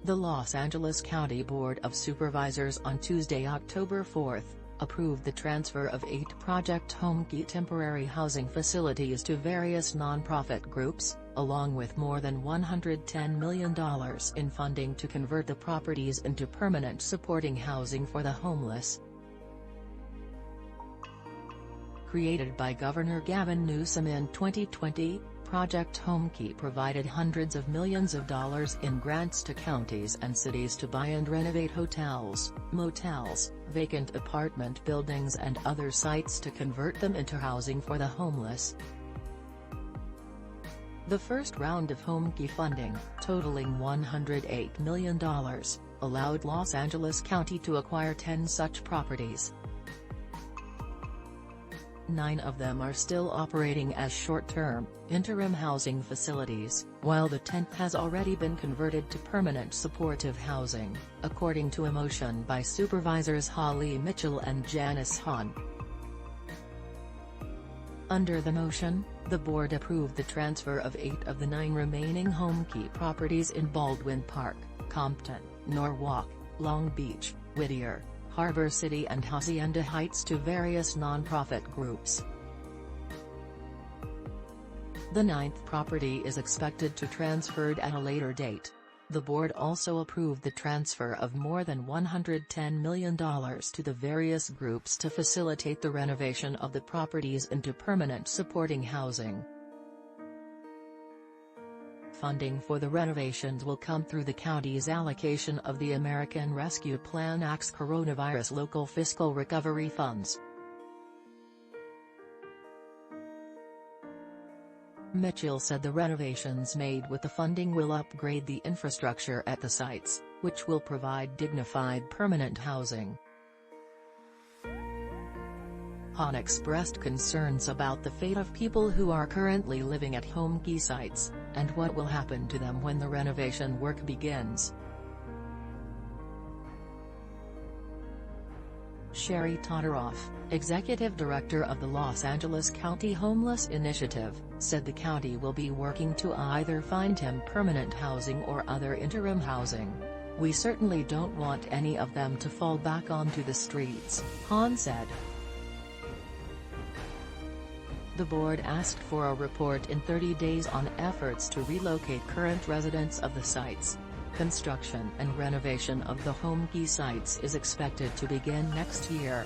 The Los Angeles County Board of Supervisors on Tuesday, October 4, approved the transfer of 8 Project Homekey temporary housing facilities to various nonprofit groups, along with more than $110 million in funding to convert the properties into permanent supporting housing for the homeless. Created by Governor Gavin Newsom in 2020, Project Homekey provided hundreds of millions of dollars in grants to counties and cities to buy and renovate hotels, motels, vacant apartment buildings and other sites to convert them into housing for the homeless. The first round of Homekey funding, totaling $108 million, allowed Los Angeles County to acquire 10 such properties. 9 of them are still operating as short-term, interim housing facilities, while the 10th has already been converted to permanent supportive housing, according to a motion by Supervisors Holly Mitchell and Janice Hahn. Under the motion, the board approved the transfer of 8 of the 9 remaining Homekey properties in Baldwin Park, Compton, Norwalk, Long Beach, Whittier, Harbor City and Hacienda Heights to various nonprofit groups. The 9th property is expected to transferred at a later date. The board also approved the transfer of more than $110 million to the various groups to facilitate the renovation of the properties into permanent supporting housing. Funding for the renovations will come through the county's allocation of the American Rescue Plan Act's coronavirus local fiscal recovery funds. Mitchell said the renovations made with the funding will upgrade the infrastructure at the sites, which will provide dignified permanent housing. Hahn expressed concerns about the fate of people who are currently living at Homekey sites, and what will happen to them when the renovation work begins. Cheri Todoroff, executive director of the Los Angeles County Homeless Initiative, said the county will be working to either find him permanent housing or other interim housing. "We certainly don't want any of them to fall back onto the streets," Hahn said. The board asked for a report in 30 days on efforts to relocate current residents of the sites. Construction and renovation of the Homekey sites is expected to begin next year.